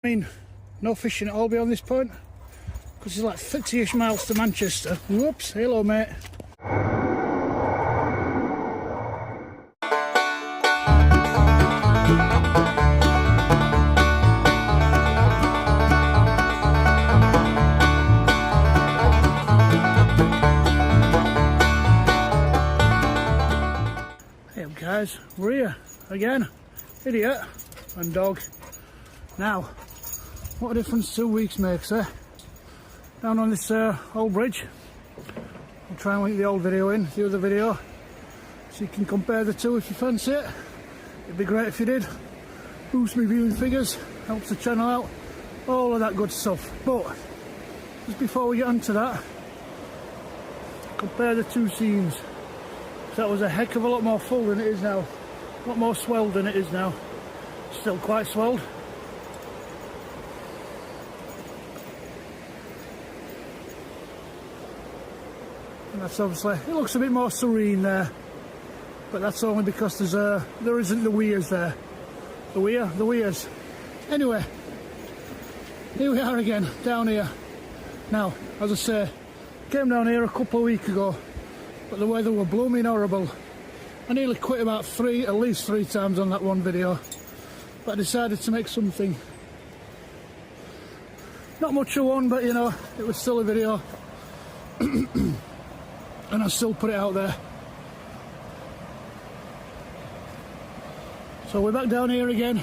I mean, no fishing at all beyond this point, because it's like 30-ish miles to Manchester. Whoops, hello mate. Hey up guys, we're here again, idiot and dog. Now, what a difference 2 weeks makes, eh? Down on this old bridge. I'll try and link the old video in, the other video, so you can compare the two if you fancy it. It'd be great if you did. Boosts my viewing figures, helps the channel out, all of that good stuff. But, just before we get onto that, compare the two scenes. That was a heck of a lot more full than it is now. A lot more swelled than it is now. Still quite swelled. And that's obviously, it looks a bit more serene there, but that's only because there isn't the weirs there. The weirs. Anyway, here we are again, down here. Now, as I say, came down here a couple of weeks ago, but the weather were blooming horrible. I nearly quit about at least three times on that one video, but I decided to make something. Not much of one, but you know, it was still a video. And I still put it out there. So we're back down here again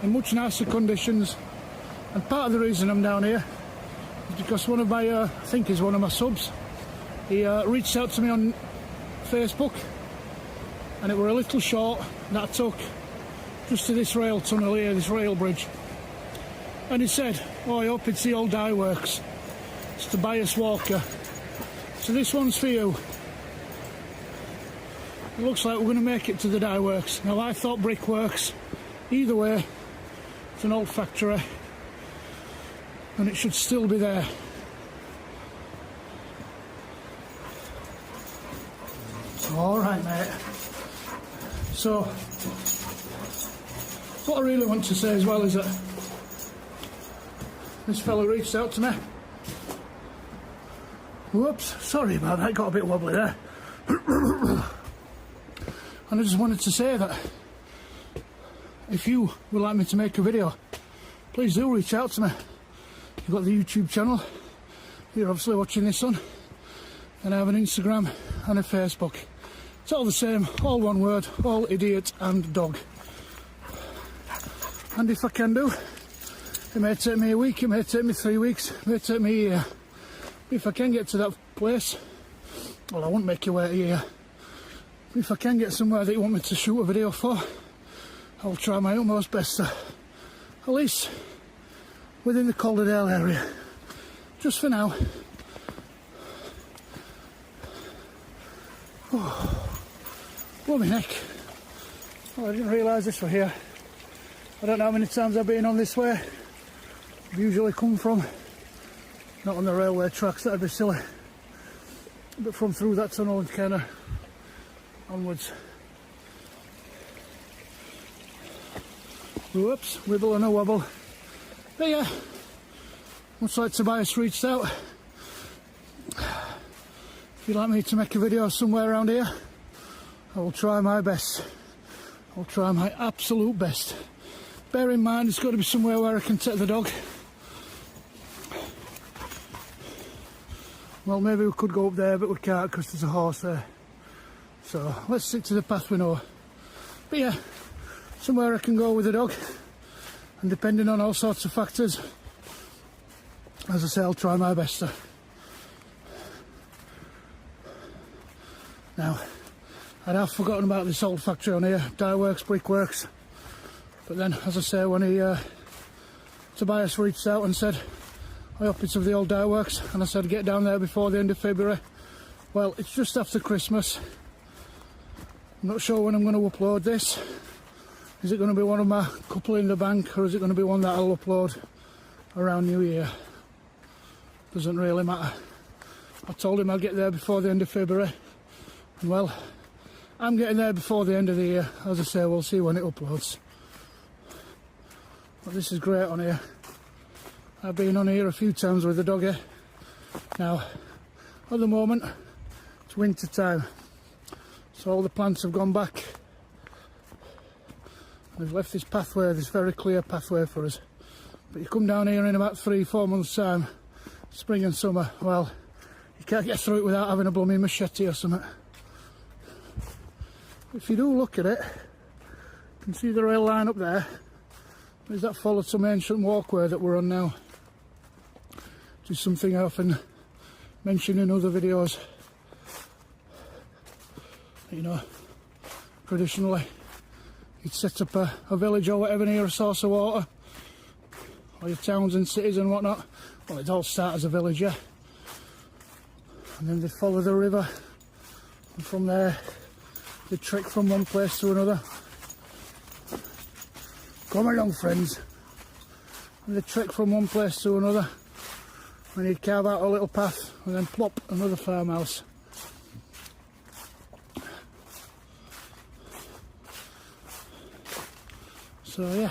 in much nicer conditions, and part of the reason I'm down here is because one of my, I think he's one of my subs, he reached out to me on Facebook, and it were a little short that I took just to this rail tunnel here, this rail bridge, and he said, oh, I hope it's the old dye works. It's Tobias Walker. So this one's for you. It looks like we're going to make it to the dye works. Now I thought brickworks. Either way, it's an old factory and it should still be there. So alright mate. So what I really want to say as well is that this fella reached out to me. Whoops, sorry about that, got a bit wobbly there. And I just wanted to say that if you would like me to make a video, please do reach out to me. You've got the YouTube channel, you're obviously watching this on, and I have an Instagram and a Facebook. It's all the same, all one word, all idiot and dog. And if I can do, it may take me a week, it may take me 3 weeks, it may take me a year. If I can get to that place, well, I won't make you wait a year. If I can get somewhere that you want me to shoot a video for, I'll try my utmost best to, at least within the Calderdale area. Just for now. Oh, blow my neck. Oh, I didn't realise this were here. I don't know how many times I've been on this way. I've usually come from. Not on the railway tracks, that'd be silly. But from through that tunnel and kind of onwards. Whoops, wibble and a wobble. But yeah, much like Tobias reached out. If you'd like me to make a video somewhere around here, I will try my best. I'll try my absolute best. Bear in mind, it's got to be somewhere where I can take the dog. Well, maybe we could go up there, but we can't because there's a horse there. So let's stick to the path we know. But yeah, somewhere I can go with the dog, and depending on all sorts of factors, as I say, I'll try my best to. Now, I'd have forgotten about this old factory on here, dye works, brickworks. But then, as I say, when Tobias reached out and said, I hope it's of the old dye works, and I said get down there before the end of February. Well, it's just after Christmas. I'm not sure when I'm going to upload this. Is it going to be one of my couple in the bank, or is it going to be one that I'll upload around New Year? Doesn't really matter. I told him I'll get there before the end of February, and well, I'm getting there before the end of the year. As I say, we'll see when it uploads. But this is great on here. I've been on here a few times with the doggy. Now, at the moment, it's winter time, so all the plants have gone back. They've left this pathway, this very clear pathway for us. But you come down here in about 3-4 months' time, spring and summer, well, you can't get through it without having a blooming machete or something. If you do look at it, you can see the rail line up there. There's that followed some ancient walkway that we're on now. Which is something I often mention in other videos. You know, traditionally, you'd set up a village or whatever near a source of water, or your towns and cities and whatnot. Well, it all started as a village, yeah. And then they follow the river, and from there they trek from one place to another. Come along, friends. And they trek from one place to another, and you'd carve out a little path, and then plop, another farmhouse. So yeah,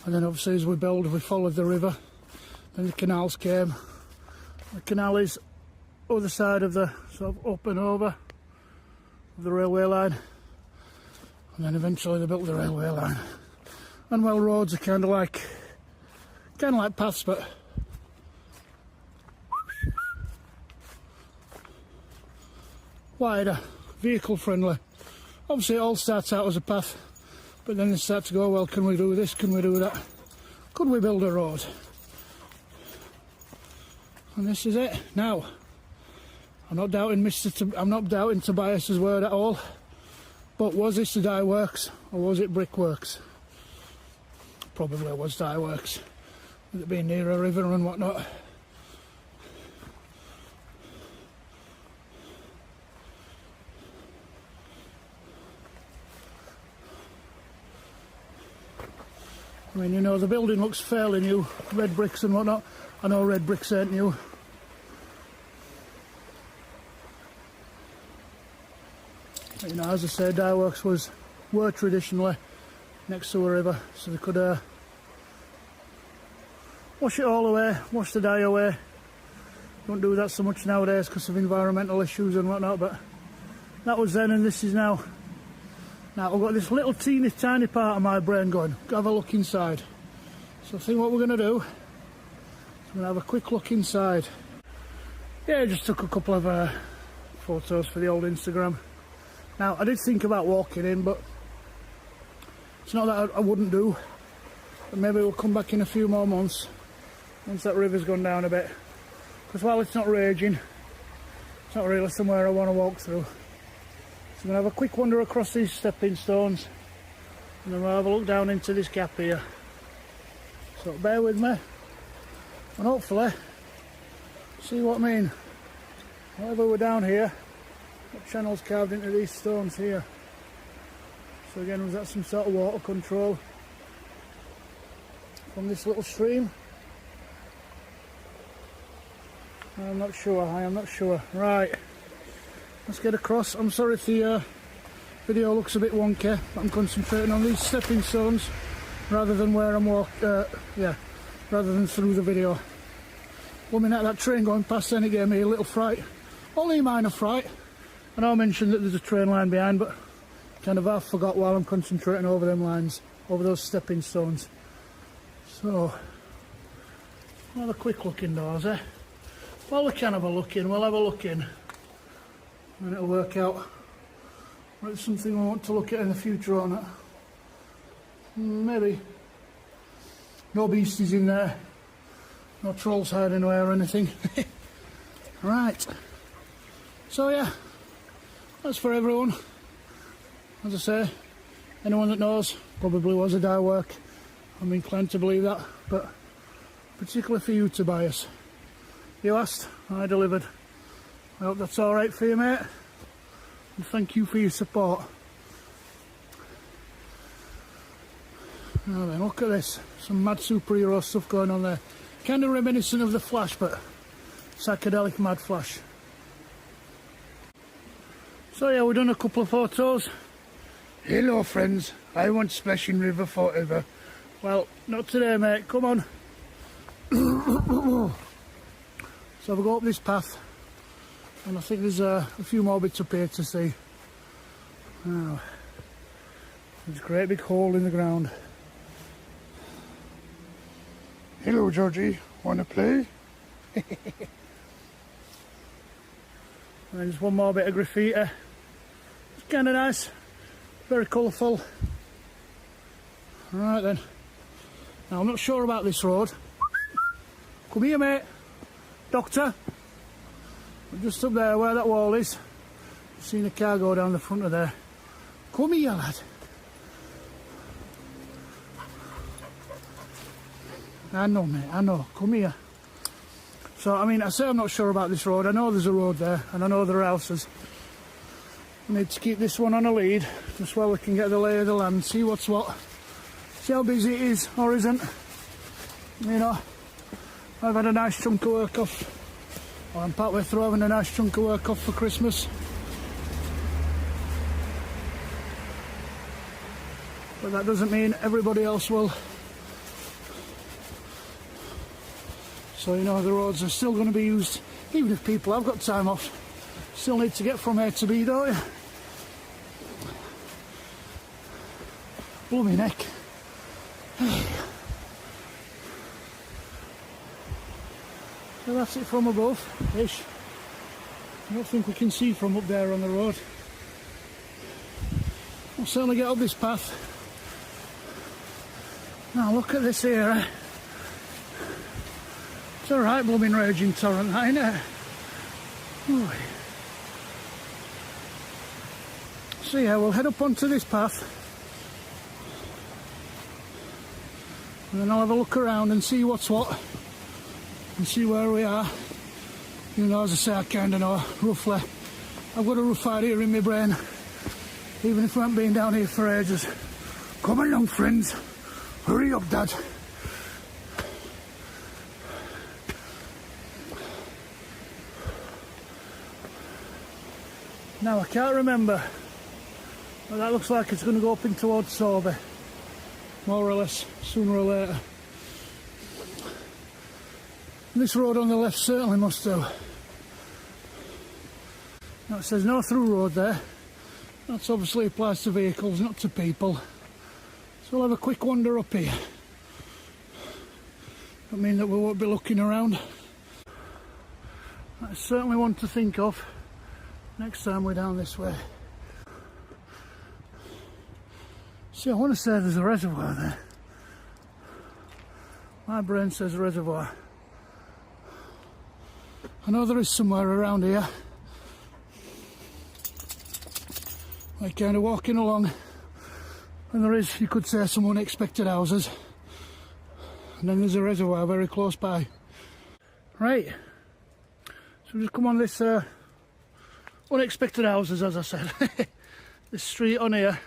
and then obviously as we build, we followed the river, then the canals came. The canal is other side of the, sort of up and over of the railway line, and then eventually they built the railway line. And well, roads are kind of like paths, but wider, vehicle friendly. Obviously it all starts out as a path, but then they start to go, well, can we do this, can we do that, could we build a road? And this is it. Now, I'm not doubting Tobias's word at all, but was this the dye works or was it brickworks? Probably it was dye works, with it being near a river and whatnot. I mean, you know, the building looks fairly new, red bricks and whatnot. I know red bricks ain't new. But, you know, as I said, dye works were traditionally next to a river, so they could wash it all away, wash the dye away. Don't do that so much nowadays because of environmental issues and whatnot, but that was then and this is now. Now I've got this little teeny tiny part of my brain going, go have a look inside. So I think what we're going to do is we're going to have a quick look inside. Yeah, I just took a couple of photos for the old Instagram. Now I did think about walking in, but it's not that I wouldn't do. But maybe we'll come back in a few more months, once that river's gone down a bit. Because while it's not raging, it's not really somewhere I want to walk through. So I'm going to have a quick wander across these stepping stones, and then we'll have a look down into this gap here. So bear with me, and hopefully see what I mean. Whenever we're down here, what channel's carved into these stones here. So again, was that some sort of water control from this little stream? I'm not sure, I am not sure. Right. Let's get across. I'm sorry if the video looks a bit wonky, but I'm concentrating on these stepping stones rather than where I'm rather than through the video. 1 minute that train going past, then it gave me a little fright. Only a minor fright. I know I mentioned that there's a train line behind, but kind of half forgot while I'm concentrating over them lines, over those stepping stones. So, we'll have a quick look indoors, eh? Well, we can have a look in, we'll have a look in. And it'll work out whether it's something we want to look at in the future or not. Maybe. No beasties in there. No trolls hiding away or anything. Right. So yeah, that's for everyone. As I say, anyone that knows probably was a dye work. I'm inclined to believe that, but particularly for you, Tobias. You asked, I delivered. I hope that's alright for you, mate. And thank you for your support. Now then, look at this. Some mad superhero stuff going on there. Kind of reminiscent of the Flash, but psychedelic mad Flash. So yeah, we've done a couple of photos. Hello friends, I want splashing river forever. Well, not today, mate. Come on. So we'll go up this path, and I think there's a few more bits up here to see. Oh, there's a great big hole in the ground. Hello, Georgie. Wanna play? And there's one more bit of graffiti. It's kind of nice, very colourful. Right then. Now I'm not sure about this road. Come here, mate. Doctor. Just up there where that wall is. I've seen a car go down the front of there. Come here, lad. I know, mate, I know. Come here. So, I mean, I say I'm not sure about this road. I know there's a road there, and I know there are houses. I need to keep this one on a lead, just while we can get the lay of the land, see what's what. See how busy it is, or isn't. You know, I've had a nice chunk of work off. Well, I'm partway through having a nice chunk of work off for Christmas. But that doesn't mean everybody else will. So, you know, the roads are still going to be used, even if people have got time off. Still need to get from A to B, don't you? Blow me neck. So that's it from above, ish. I don't think we can see from up there on the road. We'll certainly get up this path. Now look at this here. It's a right blooming raging torrent, that, isn't it? Ooh. So yeah, we'll head up onto this path. And then I'll have a look around and see what's what. And see where we are. You know, as I say, I kind of know, roughly. I've got a rough idea in my brain. Even if we haven't been down here for ages. Come along, friends. Hurry up, Dad. Now, I can't remember, but that looks like it's going to go up in towards Sorby, more or less, sooner or later. And this road on the left certainly must do. Now, it says no through road there. That obviously applies to vehicles, not to people. So we'll have a quick wander up here. Don't mean that we won't be looking around. That's certainly one to think of next time we're down this way. See, I want to say there's a reservoir there. My brain says reservoir. I know there is somewhere around here. Like kind of walking along, and there is, you could say, some unexpected houses. And then there's a reservoir very close by. Right. So we've just come on this unexpected houses, as I said. This street on here,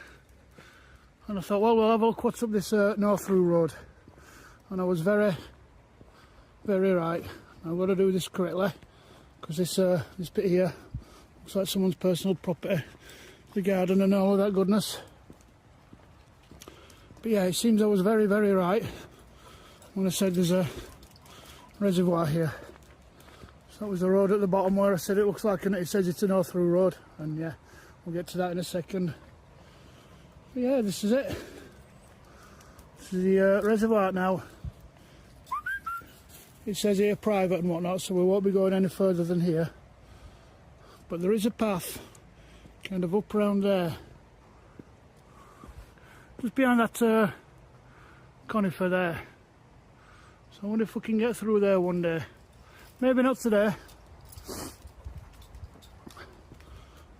and I thought, well, we'll have a look what's up this North Through Road. And I was very right. I've got to do this correctly, because this bit here looks like someone's personal property, the garden and all of that goodness. But yeah, it seems I was very right when I said there's a reservoir here. So that was the road at the bottom where I said it looks like, and it says it's a North Through Road, and yeah, we'll get to that in a second. But yeah, this is it. This is the reservoir now. It says here private and whatnot, so we won't be going any further than here. But there is a path, kind of up around there. Just behind that conifer there. So I wonder if we can get through there one day. Maybe not today.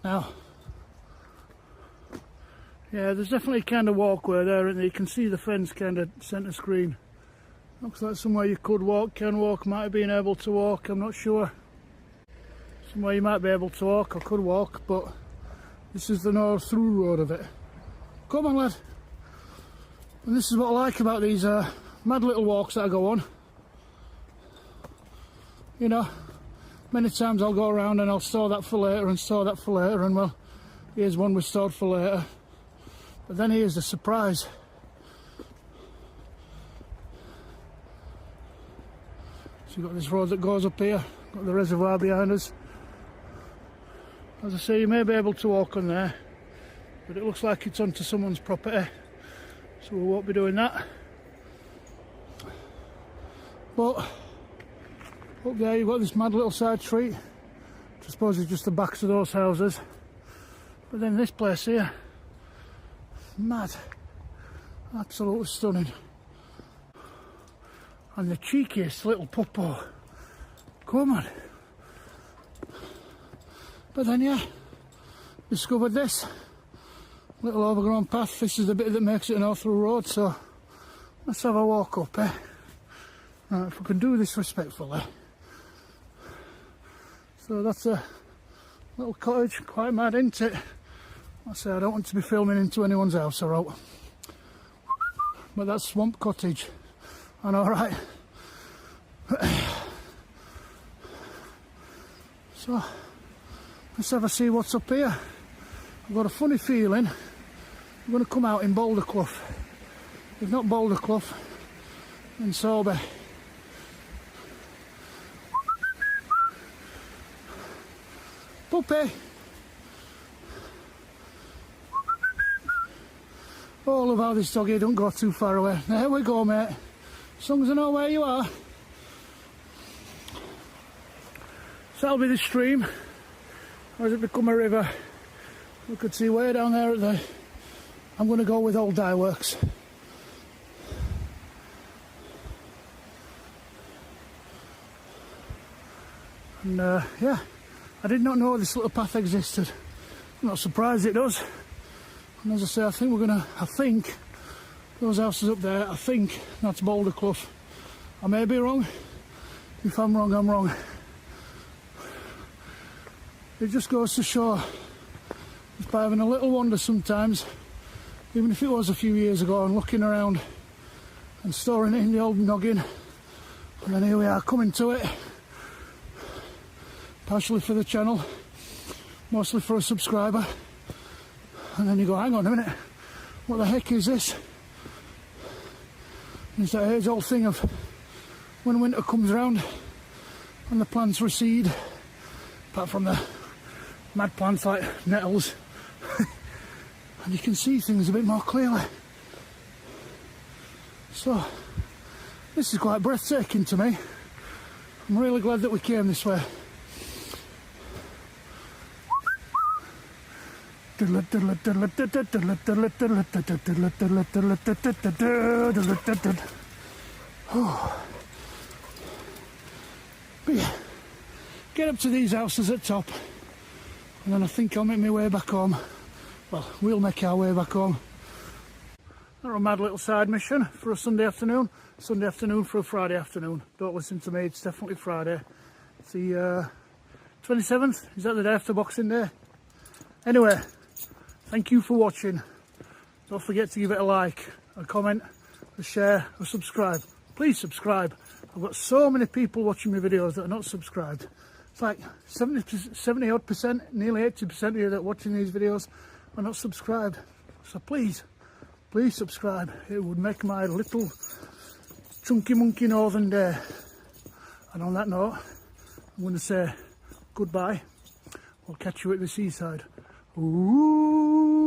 Now, yeah, there's definitely kind of walkway there, and you can see the fence kind of centre screen. Looks like somewhere you could walk, can walk, might have been able to walk, I'm not sure. Somewhere you might be able to walk or could walk, but this is the North Through Road of it. Come on, lad. And this is what I like about these mad little walks that I go on. You know, many times I'll go around and I'll store that for later and store that for later, and well, here's one we stored for later. But then here's the surprise. So you've got this road that goes up here, got the reservoir behind us. As I say, you may be able to walk on there, but it looks like it's onto someone's property, so we won't be doing that. But up there you've got this mad little side street, which I suppose is just the backs of those houses. But then this place here, mad, absolutely stunning. And the cheekiest little puppo, come on. But then yeah, discovered this little overgrown path. This is the bit that makes it an all-through road, so let's have a walk up, eh? Right, if we can do this respectfully. So that's a little cottage, quite mad, isn't it? I say I don't want to be filming into anyone's house, I wrote. But that's Swamp Cottage. I know, right? So let's have a see what's up here. I've got a funny feeling I'm going to come out in Boulder Clough. If not Boulder Clough, then Sorbet. Puppy! Oh, love how this doggy don't go too far away. There we go, mate. As long as I know where you are. So that'll be the stream. Or has it become a river? We could see way down there at the... I'm going to go with Old Dye Works. And yeah, I did not know this little path existed. I'm not surprised it does. And as I say, I think those houses up there, I think that's Boulder Clough. I may be wrong. If I'm wrong, I'm wrong. It just goes to show, just by having a little wander sometimes, even if it was a few years ago, and looking around and storing it in the old noggin, and then here we are coming to it, partially for the channel, mostly for a subscriber. And then you go, hang on a minute, what the heck is this? And it's that age-old thing of when winter comes around and the plants recede, apart from the mad plants like nettles, and you can see things a bit more clearly. So, this is quite breathtaking to me. I'm really glad that we came this way. Oh. But yeah, get up to these houses at top, and then I think I'll make my way back home. Well, we'll make our way back home. Not a mad little side mission for a Sunday afternoon. Sunday afternoon for a Friday afternoon. Don't listen to me, it's definitely Friday. It's the 27th, is that the day after Boxing Day? Anyway, thank you for watching. Don't forget to give it a like, a comment, a share, a subscribe. Please subscribe. I've got so many people watching my videos that are not subscribed. It's like 70 odd percent, nearly 80% of you that are watching these videos are not subscribed. So please subscribe. It would make my little chunky monkey northern day. And on that note, I'm going to say goodbye. We'll catch you at the seaside. Ooh.